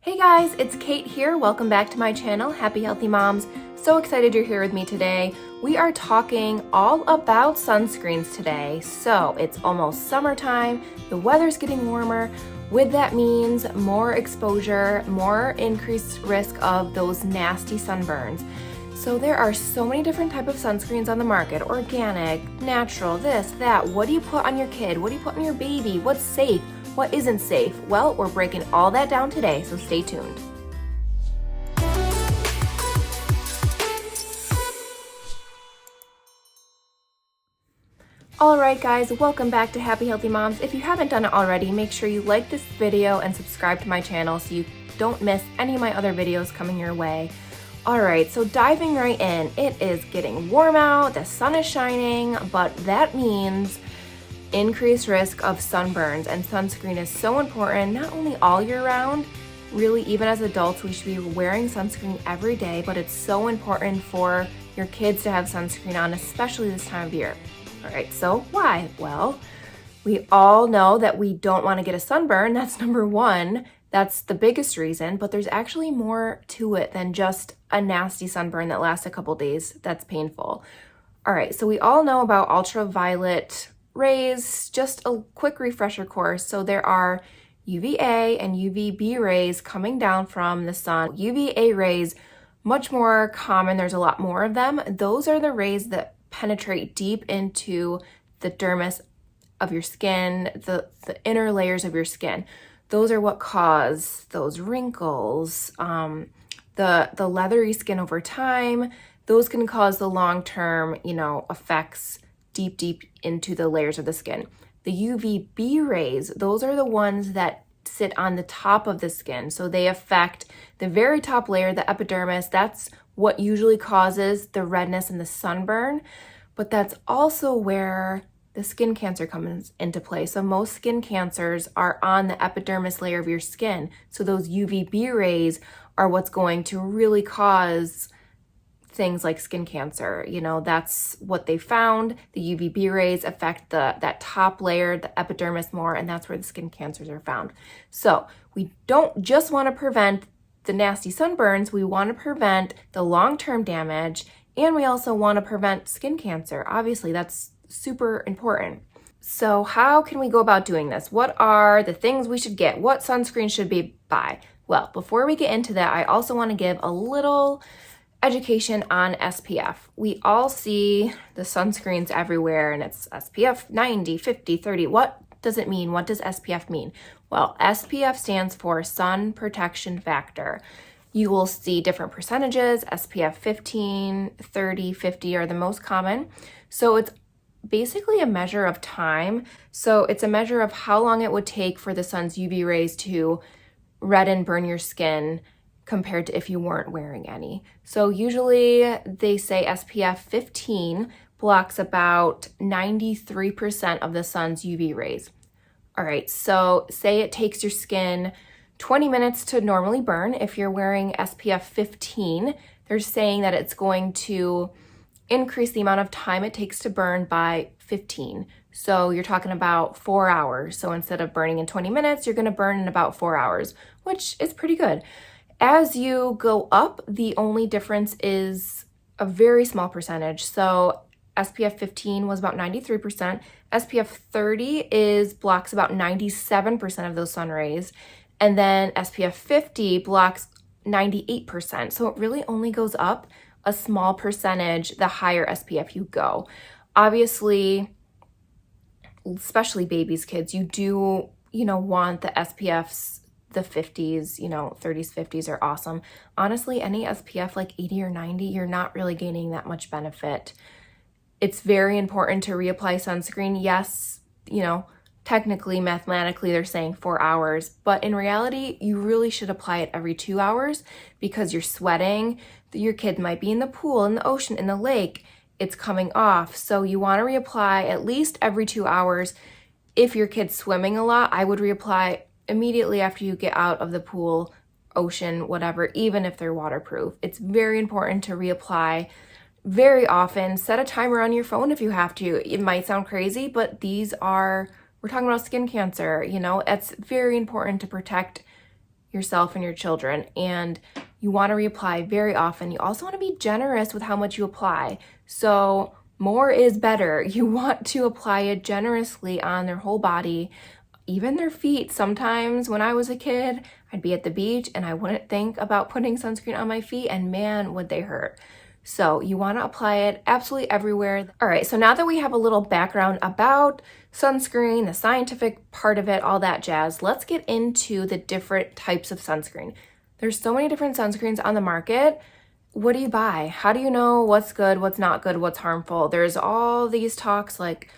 Hey guys, it's Kate here. Welcome back to my channel, Happy Healthy Moms. So excited you're here with me today. We are talking all about sunscreens today. So it's almost summertime, the weather's getting warmer. With that means more exposure, more increased risk of those nasty sunburns. So there are so many different types of sunscreens on the market, organic, natural, this, that. What do you put on your kid? What do you put on your baby? What's safe? What isn't safe? Well, we're breaking all that down today, so stay tuned. Alright guys, welcome back to Happy Healthy Moms. If you haven't done it already, make sure you like this video and subscribe to my channel so you don't miss any of my other videos coming your way. Alright, so diving right in, it is getting warm out, the sun is shining, but that means increased risk of sunburns, and sunscreen is so important, not only all year round, really even as adults we should be wearing sunscreen every day, but it's so important for your kids to have sunscreen on, especially this time of year. Alright, so why? Well, we all know that we don't want to get a sunburn. That's number one. That's the biggest reason, but there's actually more to it than just a nasty sunburn that lasts a couple days that's painful. Alright, so we all know about ultraviolet rays. Just a quick refresher course. So there are UVA and UVB rays coming down from the sun. UVA rays, much more common, there's a lot more of them. Those are the rays that penetrate deep into the dermis of your skin, the inner layers of your skin. Those are what cause those wrinkles, the leathery skin over time. Those can cause the long-term, effects deep into the layers of the skin. The UVB rays, those are the ones that sit on the top of the skin. So they affect the very top layer, the epidermis. That's what usually causes the redness and the sunburn, but that's also where the skin cancer comes into play. So most skin cancers are on the epidermis layer of your skin. So those UVB rays are what's going to really cause things like skin cancer. That's what they found. The UVB rays affect that top layer, the epidermis more, and that's where the skin cancers are found. So we don't just want to prevent the nasty sunburns, we want to prevent the long-term damage, and we also want to prevent skin cancer. Obviously, that's super important. So how can we go about doing this? What are the things we should get? What sunscreen should we buy? Well, before we get into that, I also want to give a little education on SPF. We all see the sunscreens everywhere and it's SPF 90, 50, 30. What does it mean? What does SPF mean? Well, SPF stands for Sun Protection Factor. You will see different percentages. SPF 15, 30, 50 are the most common. So it's basically a measure of time. So it's a measure of how long it would take for the sun's UV rays to redden, burn your skin compared to if you weren't wearing any. So usually they say SPF 15 blocks about 93% of the sun's UV rays. All right, so say it takes your skin 20 minutes to normally burn. If you're wearing SPF 15, they're saying that it's going to increase the amount of time it takes to burn by 15. So you're talking about 4 hours. So instead of burning in 20 minutes, you're gonna burn in about 4 hours, which is pretty good. As you go up, the only difference is a very small percentage. So SPF 15 was about 93%. SPF 30 blocks about 97% of those sun rays. And then SPF 50 blocks 98%. So it really only goes up a small percentage the higher SPF you go. Obviously, especially babies, kids, you do, want the SPFs, the 50s, 30s, 50s are awesome. Honestly, any SPF like 80 or 90, you're not really gaining that much benefit. It's very important to reapply sunscreen. Yes, technically, mathematically, they're saying 4 hours, but in reality, you really should apply it every 2 hours because you're sweating. Your kid might be in the pool, in the ocean, in the lake. It's coming off. So you want to reapply at least every 2 hours. If your kid's swimming a lot, I would reapply immediately after you get out of the pool, ocean, whatever, even if they're waterproof. It's very important to reapply very often. Set a timer on your phone if you have to. It might sound crazy, but we're talking about skin cancer, it's very important to protect yourself and your children, and you want to reapply very often. You also want to be generous with how much you apply. So more is better. You want to apply it generously on their whole body, even their feet. Sometimes when I was a kid, I'd be at the beach and I wouldn't think about putting sunscreen on my feet, and man, would they hurt. So you want to apply it absolutely everywhere. All right, so now that we have a little background about sunscreen, the scientific part of it, all that jazz, let's get into the different types of sunscreen. There's so many different sunscreens on the market. What do you buy? How do you know what's good, what's not good, what's harmful? There's all these talks like,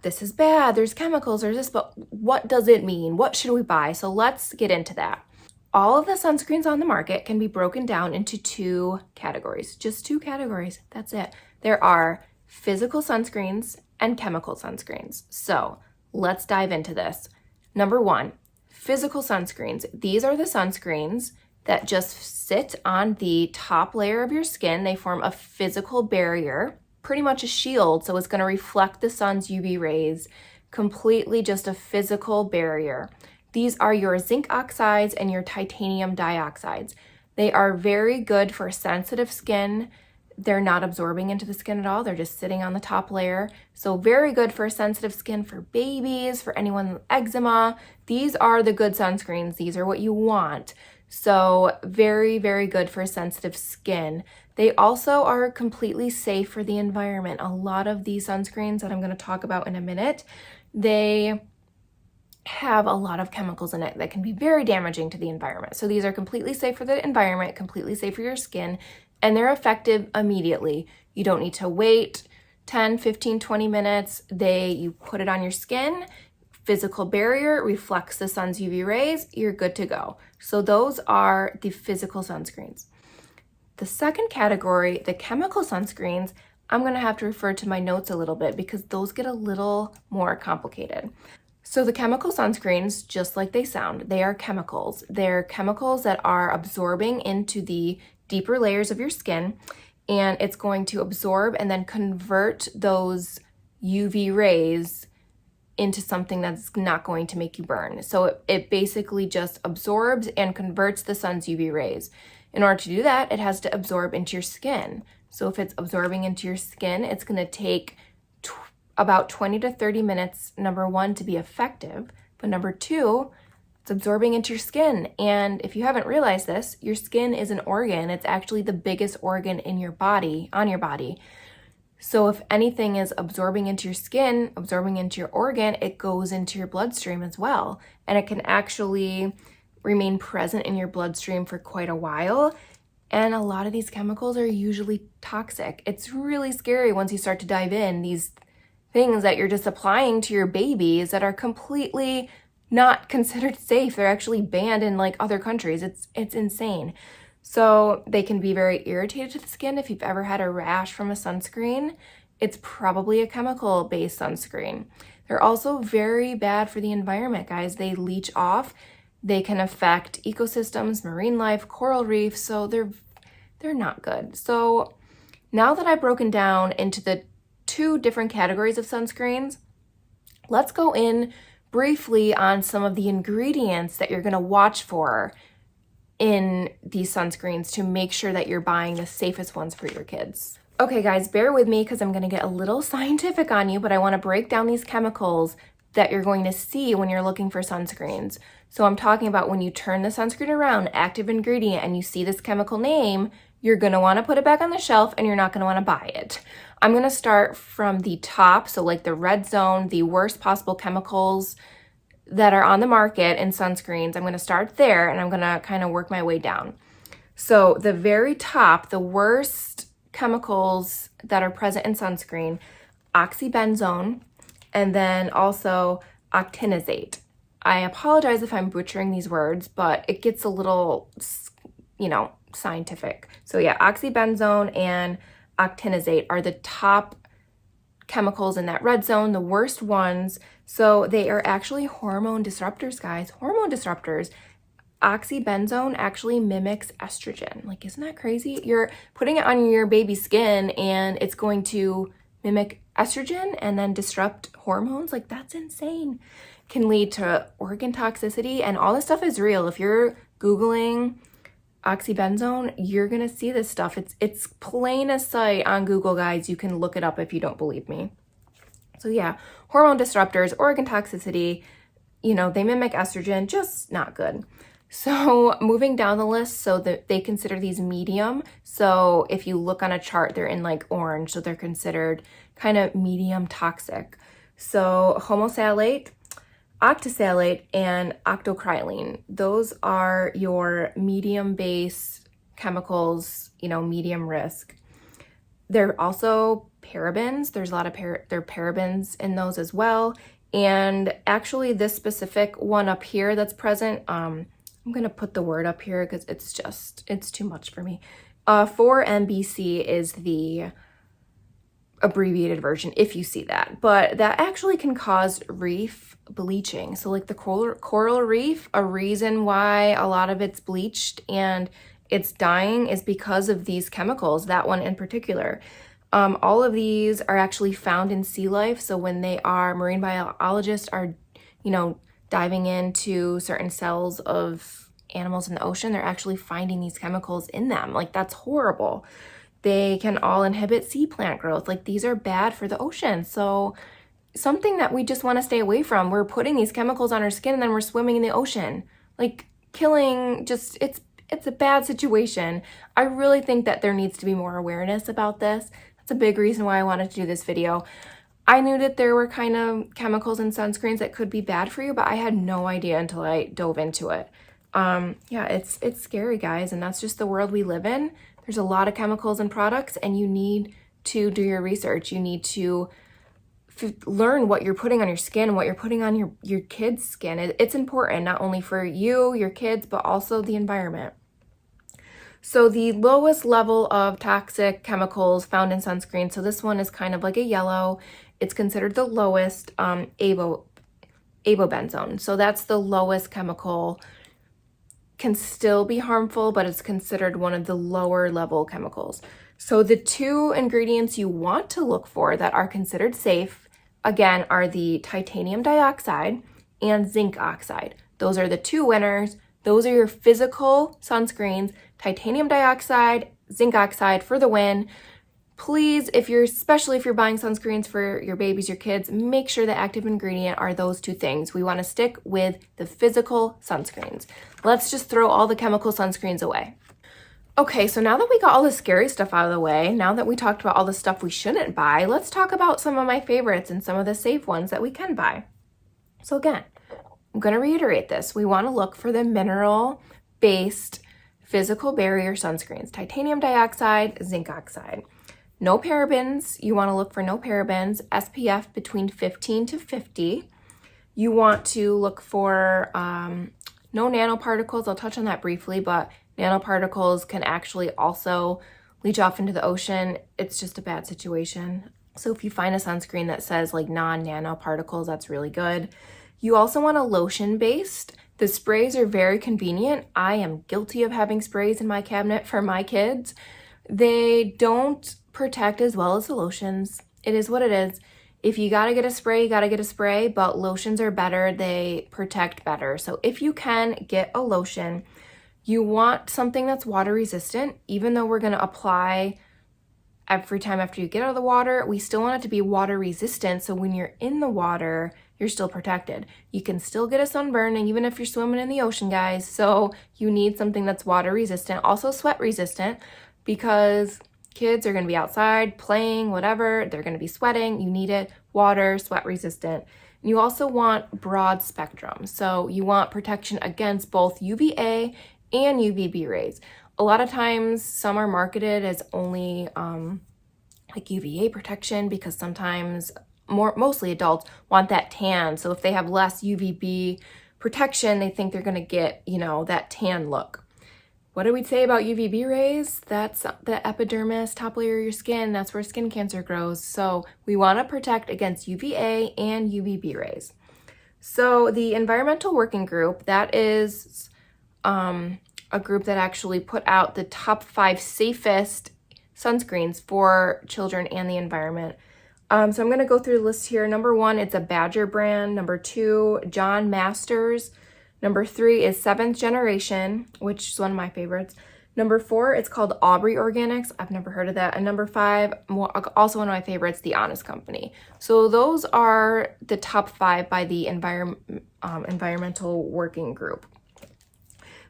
this is bad, there's chemicals, there's this, but what does it mean? What should we buy? So let's get into that. All of the sunscreens on the market can be broken down into two categories, just two categories, that's it. There are physical sunscreens and chemical sunscreens. So let's dive into this. Number one, physical sunscreens. These are the sunscreens that just sit on the top layer of your skin. They form a physical barrier, pretty much a shield, so it's going to reflect the sun's UV rays, completely just a physical barrier. These are your zinc oxides and your titanium dioxides. They are very good for sensitive skin. They're not absorbing into the skin at all. They're just sitting on the top layer. So very good for sensitive skin, for babies, for anyone with eczema. These are the good sunscreens. These are what you want. So very, very good for sensitive skin. They also are completely safe for the environment. A lot of these sunscreens that I'm going to talk about in a minute, they have a lot of chemicals in it that can be very damaging to the environment. So these are completely safe for the environment, completely safe for your skin, and they're effective immediately. You don't need to wait 10, 15, 20 minutes. You put it on your skin, physical barrier, reflects the sun's UV rays, you're good to go. So those are the physical sunscreens. The second category, the chemical sunscreens, I'm going to have to refer to my notes a little bit because those get a little more complicated. So the chemical sunscreens, just like they sound, they are chemicals. They're chemicals that are absorbing into the deeper layers of your skin, and it's going to absorb and then convert those UV rays into something that's not going to make you burn. So it basically just absorbs and converts the sun's UV rays. In order to do that, it has to absorb into your skin. So if it's absorbing into your skin, it's going to take about 20 to 30 minutes, number one, to be effective, but number two, it's absorbing into your skin. And if you haven't realized this, your skin is an organ. It's actually the biggest organ in your body, on your body. So if anything is absorbing into your skin, absorbing into your organ, it goes into your bloodstream as well. And it can actually remain present in your bloodstream for quite a while. And a lot of these chemicals are usually toxic. It's really scary once you start to dive in, these things that you're just applying to your babies that are completely not considered safe. They're actually banned in like other countries. It's insane. So they can be very irritated to the skin. If you've ever had a rash from a sunscreen, it's probably a chemical-based sunscreen. They're also very bad for the environment, guys. They leach off. They can affect ecosystems, marine life, coral reefs. So they're not good. So now that I've broken down into the two different categories of sunscreens, let's go in briefly on some of the ingredients that you're going to watch for in these sunscreens to make sure that you're buying the safest ones for your kids. Okay guys, bear with me because I'm going to get a little scientific on you, but I want to break down these chemicals that you're going to see when you're looking for sunscreens. So I'm talking about when you turn the sunscreen around, active ingredient, and you see this chemical name, you're going to want to put it back on the shelf and you're not going to want to buy it. I'm going to start from the top, so like the red zone, the worst possible chemicals that are on the market in sunscreens. I'm going to start there and I'm going to kind of work my way down. So the very top, the worst chemicals that are present in sunscreen, Oxybenzone, and then also octinizate. I apologize if I'm butchering these words, but it gets a little, scientific. So yeah, oxybenzone and octinizate are the top chemicals in that red zone, the worst ones. So they are actually hormone disruptors, guys. Hormone disruptors. Oxybenzone actually mimics estrogen. Like, isn't that crazy? You're putting it on your baby's skin and it's going to mimic estrogen and then disrupt hormones. Like, that's insane. Can lead to organ toxicity, and all this stuff is real. If you're Googling Oxybenzone, you're gonna see this stuff. It's plain as sight on Google, guys. You can look it up if you don't believe me. So yeah, hormone disruptors, organ toxicity, you know, they mimic estrogen, just not good. So moving down the list, so that they consider these medium. So if you look on a chart, they're in like orange, so they're considered kind of medium toxic. So homosalate, octisalate, and octocrylene, those are your medium base chemicals, you know, medium risk. They're also parabens. There's a lot of there are parabens in those as well. And actually this specific one up here that's present, I'm gonna put the word up here because it's too much for me. 4-MBC is the abbreviated version, if you see that, but that actually can cause reef bleaching. So like the coral reef, a reason why a lot of it's bleached and it's dying is because of these chemicals, that one in particular. All of these are actually found in sea life. So when they are, marine biologists are, you know, diving into certain cells of animals in the ocean, they're actually finding these chemicals in them. Like, that's horrible. They can all inhibit sea plant growth. Like, these are bad for the ocean. So something that we just want to stay away from. We're putting these chemicals on our skin and then we're swimming in the ocean. Like, killing, just, it's a bad situation. I really think that there needs to be more awareness about this. That's a big reason why I wanted to do this video. I knew that there were kind of chemicals in sunscreens that could be bad for you, but I had no idea until I dove into it. Yeah, it's scary, guys, and that's just the world we live in. There's a lot of chemicals and products, and you need to do your research. You need to learn what you're putting on your skin and what you're putting on your kids' skin. It's important, not only for you, your kids, but also the environment. So the lowest level of toxic chemicals found in sunscreen, so this one is kind of like a yellow. It's considered the lowest, Aveno So that's the lowest chemical. Can still be harmful, but it's considered one of the lower level chemicals. So the two ingredients you want to look for that are considered safe, again, are the titanium dioxide and zinc oxide. Those are the two winners. Those are your physical sunscreens, titanium dioxide, zinc oxide for the win. Please, especially if you're buying sunscreens for your babies, your kids, make sure the active ingredient are those two things. We want to stick with the physical sunscreens. Let's just throw all the chemical sunscreens away. Okay, so now that we got all the scary stuff out of the way, now that we talked about all the stuff we shouldn't buy, let's talk about some of my favorites and some of the safe ones that we can buy. So again, I'm going to reiterate this. We want to look for the mineral-based physical barrier sunscreens, titanium dioxide, zinc oxide. No parabens. You want to look for no parabens, SPF between 15 to 50. You want to look for no nanoparticles. I'll touch on that briefly, but nanoparticles can actually also leach off into the ocean. It's just a bad situation. So if you find a sunscreen that says like non-nanoparticles, that's really good. You also want a lotion-based. The sprays are very convenient. I am guilty of having sprays in my cabinet for my kids. They don't protect as well as the lotions. It is what it is. If you gotta get a spray, you gotta get a spray, but lotions are better. They protect better. So if you can get a lotion, you want something that's water resistant. Even though we're gonna apply every time after you get out of the water, we still want it to be water resistant. So when you're in the water, you're still protected. You can still get a sunburn, and even if you're swimming in the ocean, guys. So you need something that's water resistant, also sweat resistant, because kids are going to be outside playing, whatever, they're going to be sweating. You need it water, sweat resistant. You also want broad spectrum. So you want protection against both UVA and UVB rays. A lot of times some are marketed as only like UVA protection because sometimes mostly adults want that tan. So if they have less UVB protection, they think they're going to get, you know, that tan look. What do we say about UVB rays? That's the epidermis, top layer of your skin. That's where skin cancer grows. So we want to protect against UVA and UVB rays. So the Environmental Working Group, that is a group that actually put out the top 5 safest sunscreens for children and the environment. So I'm going to go through the list here. Number 1, it's a Badger brand. Number 2, John Masters. Number 3 is 7th Generation, which is one of my favorites. Number 4, it's called Aubrey Organics. I've never heard of that. And number 5, also one of my favorites, The Honest Company. So those are the top 5 by the Environmental Working Group.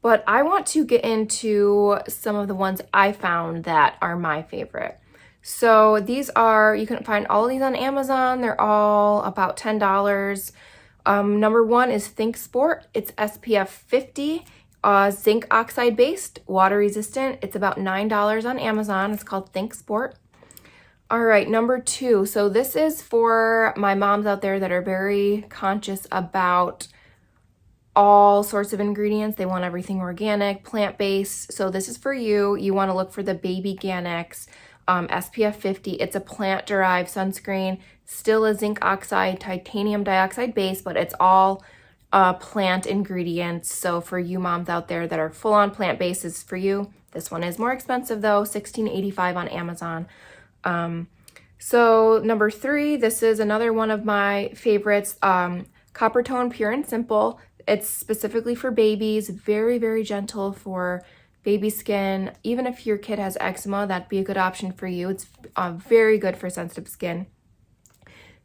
But I want to get into some of the ones I found that are my favorite. So these are, you can find all of these on Amazon. They're all about $10. Number 1 is Think Sport. It's SPF 50. Zinc oxide based, water resistant. It's about $9 on Amazon. It's called Think Sport. All right, number 2. So this is for my moms out there that are very conscious about all sorts of ingredients. They want everything organic, plant-based. So this is for you. You want to look for the Babyganics SPF 50. It's a plant-derived sunscreen, still a zinc oxide, titanium dioxide base, but it's all plant ingredients. So for you moms out there that are full-on plant-based, is for you. This one is more expensive though, $16.85 on Amazon. So number 3, this is another one of my favorites, Coppertone Pure and Simple. It's specifically for babies, very, very gentle for baby skin. Even if your kid has eczema, that'd be a good option for you. It's very good for sensitive skin.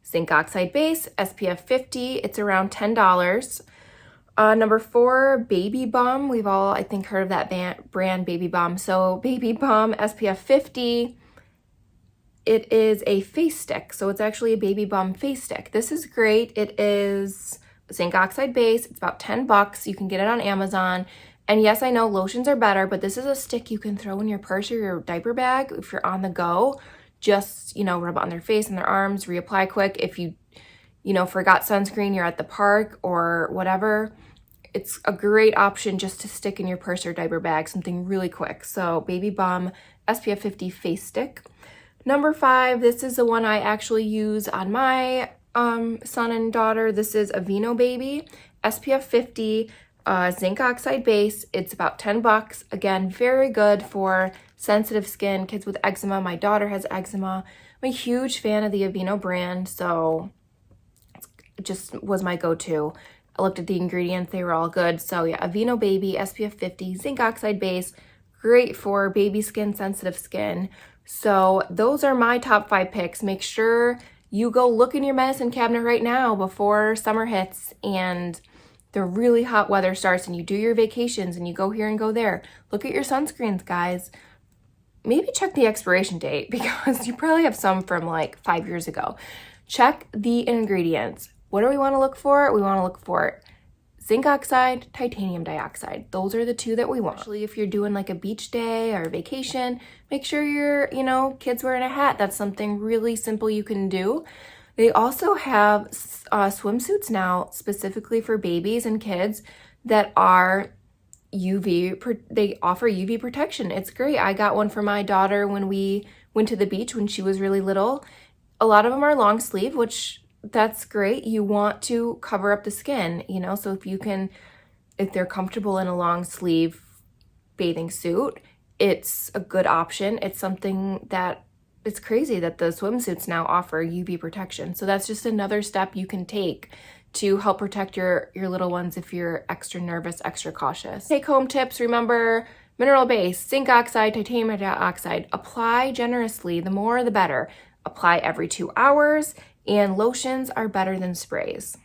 Zinc oxide base, SPF 50. It's around $10. Number 4, Babybum. We've all, I think, heard of that brand, Babybum. So Babybum SPF 50. It is a face stick. So it's actually a Babybum face stick. This is great. It is zinc oxide base. It's about $10. You can get it on Amazon. And yes, I know lotions are better, but this is a stick you can throw in your purse or your diaper bag if you're on the go. Just, rub it on their face and their arms, reapply quick. If you, forgot sunscreen, you're at the park or whatever, it's a great option just to stick in your purse or diaper bag, something really quick. So Babybum SPF 50 face stick. Number 5, this is the one I actually use on my son and daughter. This is Aveeno Baby SPF 50 zinc oxide base. It's about $10. Again, very good for sensitive skin, kids with eczema. My daughter has eczema. I'm a huge fan of the Aveeno brand, so it just was my go-to. I looked at the ingredients, they were all good. So yeah, Aveeno Baby SPF 50 zinc oxide base, great for baby skin, sensitive skin. So those are my top 5 picks. Make sure you go look in your medicine cabinet right now before summer hits and the really hot weather starts and you do your vacations and you go here and go there. Look at your sunscreens, guys. Maybe check the expiration date because you probably have some from like 5 years ago. Check the ingredients. What do we want to look for? We want to look for zinc oxide, titanium dioxide. Those are the 2 that we want. Especially if you're doing like a beach day or a vacation, make sure your, kid's wearing a hat. That's something really simple you can do. They also have swimsuits now specifically for babies and kids that are they offer UV protection. It's great. I got one for my daughter when we went to the beach when she was really little. A lot of them are long sleeve, which that's great. You want to cover up the skin, so if they're comfortable in a long sleeve bathing suit, it's a good option. It's something that it's crazy that the swimsuits now offer UV protection. So that's just another step you can take to help protect your little ones if you're extra nervous, extra cautious. Take home tips, remember, mineral base, zinc oxide, titanium dioxide. Apply generously, the more the better. Apply every 2 hours, and lotions are better than sprays.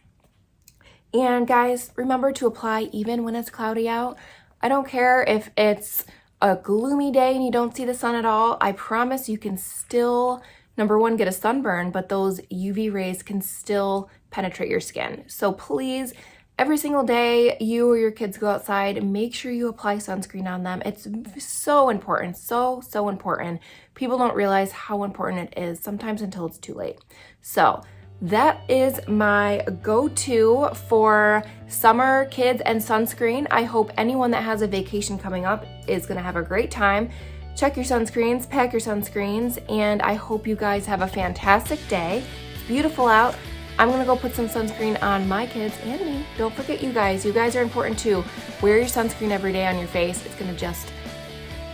And guys, remember to apply even when it's cloudy out. I don't care if it's a gloomy day and you don't see the sun at all. I promise you can still, number 1, get a sunburn, but those UV rays can still penetrate your skin. So please, every single day you or your kids go outside, make sure you apply sunscreen on them. It's so important, so important. People don't realize how important it is sometimes until it's too late. So that is my go-to for summer, kids, and sunscreen. I hope anyone that has a vacation coming up is gonna have a great time. Check your sunscreens, pack your sunscreens, and I hope you guys have a fantastic day. It's beautiful out. I'm gonna go put some sunscreen on my kids and me. Don't forget you guys are important too. Wear your sunscreen every day on your face. It's gonna just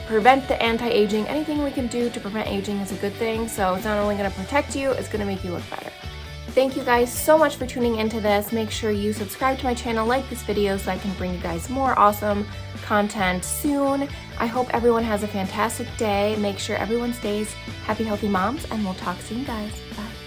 prevent the anti-aging. Anything we can do to prevent aging is a good thing. So it's not only gonna protect you, it's gonna make you look better. Thank you guys so much for tuning into this. Make sure you subscribe to my channel, like this video so I can bring you guys more awesome content soon. I hope everyone has a fantastic day. Make sure everyone stays happy, healthy moms, and we'll talk soon, guys. Bye.